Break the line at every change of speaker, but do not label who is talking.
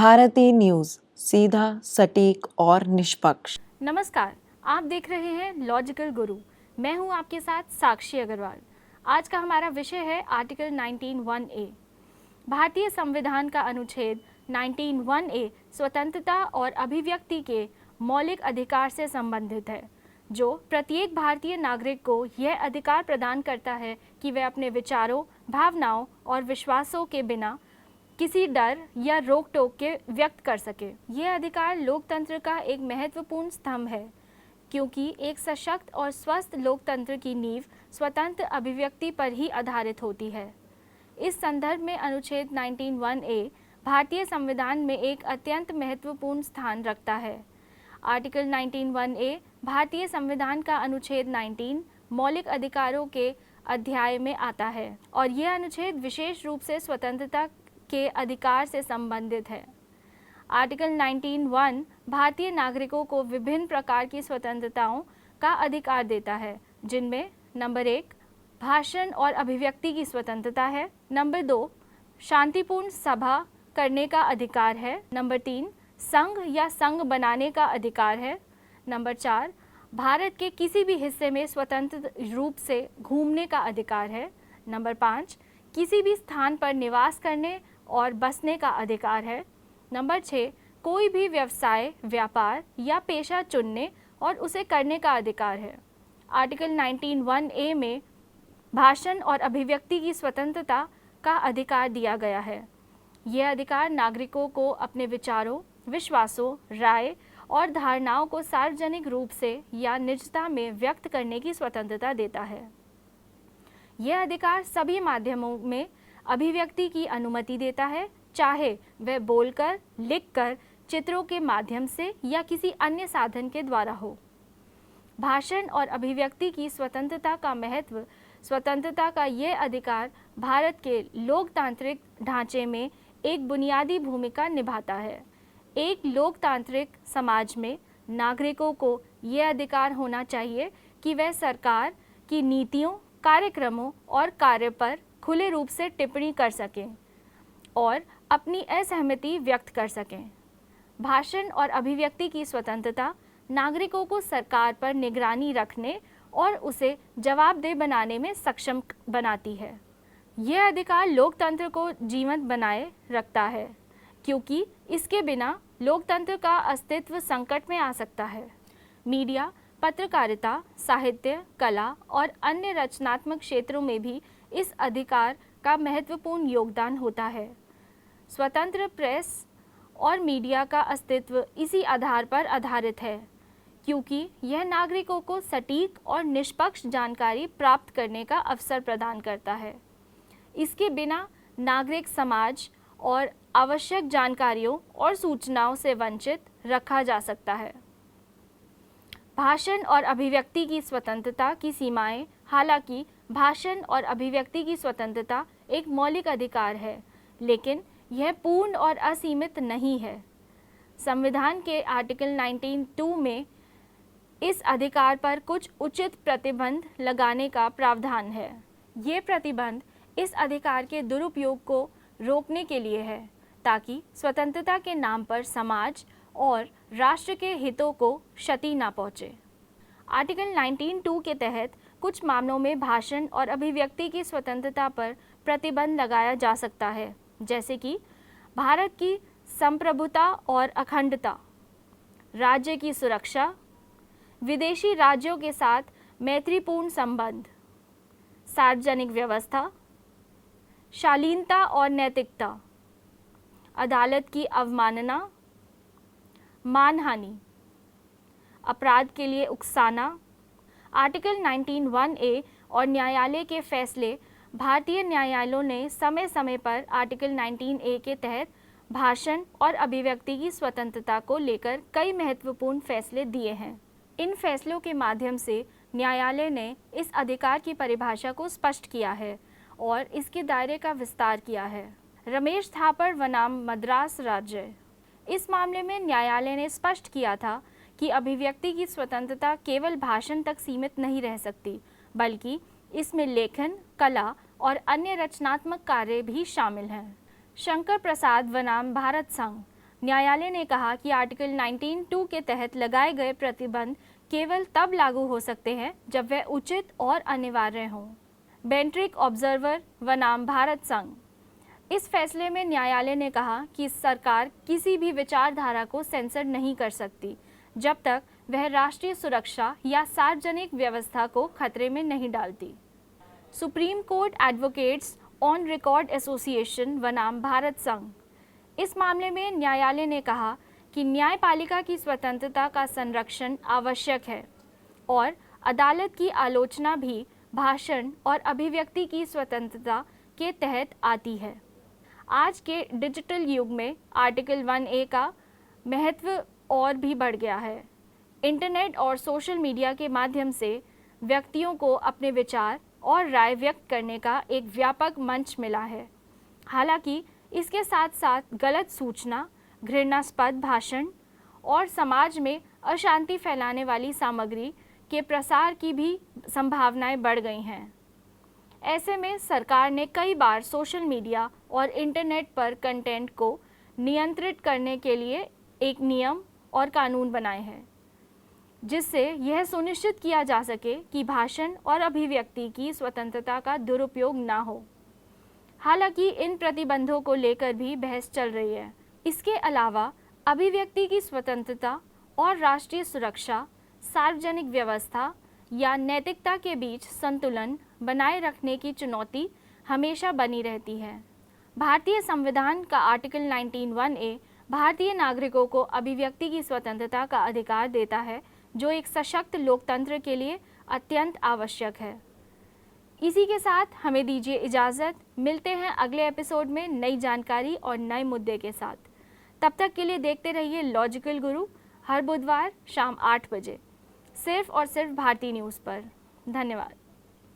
Bharti news, सीधा, सटीक और निष्पक्ष।
नमस्कार, आप देख रहे हैं लॉजिकल गुरु। मैं हूं आपके साथ साक्षी अग्रवाल। आज का हमारा विषय है आर्टिकल 19(1)(a। भारतीय संविधान का अनुच्छेद 19(1)(a स्वतंत्रता और अभिव्यक्ति के मौलिक अधिकार से संबंधित है, जो प्रत्येक भारतीय नागरिक को यह अधिकार प्रदान करता है कि वह अपने विचारों, भावनाओं और विश्वासों के बिना किसी डर या रोक टोक के व्यक्त कर सके। यह अधिकार लोकतंत्र का एक महत्वपूर्ण स्तंभ है, क्योंकि एक सशक्त और स्वस्थ लोकतंत्र की नींव स्वतंत्र अभिव्यक्ति पर ही आधारित होती है। इस संदर्भ में अनुच्छेद 19(1)(a भारतीय संविधान में एक अत्यंत महत्वपूर्ण स्थान रखता है। आर्टिकल 19(1)(a भारतीय संविधान का अनुच्छेद 19 मौलिक अधिकारों के अध्याय में आता है और यह अनुच्छेद विशेष रूप से स्वतंत्रता के अधिकार से संबंधित है। आर्टिकल 19(1) भारतीय नागरिकों को विभिन्न प्रकार की स्वतंत्रताओं का अधिकार देता है, जिनमें नंबर 1 भाषण और अभिव्यक्ति की स्वतंत्रता है, नंबर 2 शांतिपूर्ण सभा करने का अधिकार है, नंबर 3 संघ या संघ बनाने का अधिकार है, नंबर 4 भारत के किसी भी हिस्से में स्वतंत्र रूप से घूमने का अधिकार है, नंबर 5 किसी भी स्थान पर निवास करने और बसने का अधिकार है, नंबर 6 कोई भी व्यवसाय, व्यापार या पेशा चुनने और उसे करने का अधिकार है। आर्टिकल 19(1)(a में भाषण और अभिव्यक्ति की स्वतंत्रता का अधिकार दिया गया है। यह अधिकार नागरिकों को अपने विचारों, विश्वासों, राय और धारणाओं को सार्वजनिक रूप से या निजता में व्यक्त करने की स्वतंत्रता देता है। यह अधिकार सभी माध्यमों में अभिव्यक्ति की अनुमति देता है, चाहे वह बोलकर, लिखकर, चित्रों के माध्यम से या किसी अन्य साधन के द्वारा हो। भाषण और अभिव्यक्ति की स्वतंत्रता का महत्व, स्वतंत्रता का यह अधिकार भारत के लोकतांत्रिक ढांचे में एक बुनियादी भूमिका निभाता है। एक लोकतांत्रिक समाज में नागरिकों को यह अधिकार होना चाहिए कि वह सरकार की नीतियों, कार्यक्रमों और कार्य पर खुले रूप से टिप्पणी कर सकें और अपनी असहमति व्यक्त कर सकें। भाषण और अभिव्यक्ति की स्वतंत्रता नागरिकों को सरकार पर निगरानी रखने और उसे जवाबदेह बनाने में सक्षम बनाती है। यह अधिकार लोकतंत्र को जीवंत बनाए रखता है, क्योंकि इसके बिना लोकतंत्र का अस्तित्व संकट में आ सकता है। मीडिया, पत्रकारिता, साहित्य, कला और अन्य रचनात्मक क्षेत्रों में भी इस अधिकार का महत्वपूर्ण योगदान होता है। स्वतंत्र प्रेस और मीडिया का अस्तित्व इसी आधार पर आधारित है, क्योंकि यह नागरिकों को सटीक और निष्पक्ष जानकारी प्राप्त करने का अवसर प्रदान करता है। इसके बिना नागरिक समाज और आवश्यक जानकारियों और सूचनाओं से वंचित रखा जा सकता है। भाषण और अभिव्यक्ति की स्वतंत्रता की सीमाएं। हालांकि भाषण और अभिव्यक्ति की स्वतंत्रता एक मौलिक अधिकार है, लेकिन यह पूर्ण और असीमित नहीं है। संविधान के आर्टिकल 19(2) में इस अधिकार पर कुछ उचित प्रतिबंध लगाने का प्रावधान है। ये प्रतिबंध इस अधिकार के दुरुपयोग को रोकने के लिए है, ताकि स्वतंत्रता के नाम पर समाज और राष्ट्र के हितों को क्षति न पहुँचे। आर्टिकल 19(2) के तहत कुछ मामलों में भाषण और अभिव्यक्ति की स्वतंत्रता पर प्रतिबंध लगाया जा सकता है, जैसे कि भारत की संप्रभुता और अखंडता, राज्य की सुरक्षा, विदेशी राज्यों के साथ मैत्रीपूर्ण संबंध, सार्वजनिक व्यवस्था, शालीनता और नैतिकता, अदालत की अवमानना, मानहानि, अपराध के लिए उकसाना। आर्टिकल 19(1)(a और न्यायालय के फैसले। भारतीय न्यायालयों ने समय समय पर आर्टिकल 19(a) के तहत भाषण और अभिव्यक्ति की स्वतंत्रता को लेकर कई महत्वपूर्ण फैसले दिए हैं। इन फैसलों के माध्यम से न्यायालय ने इस अधिकार की परिभाषा को स्पष्ट किया है और इसके दायरे का विस्तार किया है। रमेश थापर बनाम मद्रास राज्य। इस मामले में न्यायालय ने स्पष्ट किया था कि अभिव्यक्ति की स्वतंत्रता केवल भाषण तक सीमित नहीं रह सकती, बल्कि इसमें लेखन, कला और अन्य रचनात्मक कार्य भी शामिल हैं। शंकर प्रसाद बनाम भारत संघ। न्यायालय ने कहा कि आर्टिकल 19(2) के तहत लगाए गए प्रतिबंध केवल तब लागू हो सकते हैं जब वह उचित और अनिवार्य हों। बेंट्रिक ऑब्जर्वर बनाम भारत संघ। इस फैसले में न्यायालय ने कहा कि सरकार किसी भी विचारधारा को सेंसर नहीं कर सकती जब तक वह राष्ट्रीय सुरक्षा या सार्वजनिक व्यवस्था को खतरे में नहीं डालती। Supreme court advocates on record association बनाम भारत संघ। इस मामले में न्यायालय ने कहा कि न्यायपालिका की स्वतंत्रता का संरक्षण आवश्यक है और अदालत की आलोचना भी भाषण और अभिव्यक्ति की स्वतंत्रता के तहत आती है। आज के डिजिटल युग में आर्टिकल 1A का महत्व और भी बढ़ गया है। इंटरनेट और सोशल मीडिया के माध्यम से व्यक्तियों को अपने विचार और राय व्यक्त करने का एक व्यापक मंच मिला है। हालांकि इसके साथ साथ गलत सूचना, घृणास्पद भाषण और समाज में अशांति फैलाने वाली सामग्री के प्रसार की भी संभावनाएं बढ़ गई हैं। ऐसे में सरकार ने कई बार सोशल मीडिया और इंटरनेट पर कंटेंट को नियंत्रित करने के लिए एक नियम और कानून बनाए हैं, जिससे यह सुनिश्चित किया जा सके कि भाषण और अभिव्यक्ति की स्वतंत्रता का दुरुपयोग ना हो। हालांकि इन प्रतिबंधों को लेकर भी बहस चल रही है। इसके अलावा अभिव्यक्ति की स्वतंत्रता और राष्ट्रीय सुरक्षा, सार्वजनिक व्यवस्था या नैतिकता के बीच संतुलन बनाए रखने की चुनौती हमेशा बनी रहती है। भारतीय संविधान का आर्टिकल 19(1)(a) भारतीय नागरिकों को अभिव्यक्ति की स्वतंत्रता का अधिकार देता है, जो एक सशक्त लोकतंत्र के लिए अत्यंत आवश्यक है। इसी के साथ हमें दीजिए इजाज़त। मिलते हैं अगले एपिसोड में नई जानकारी और नए मुद्दे के साथ। तब तक के लिए देखते रहिए लॉजिकल गुरु, हर बुधवार शाम 8 बजे, सिर्फ और सिर्फ भारती न्यूज़ पर। धन्यवाद।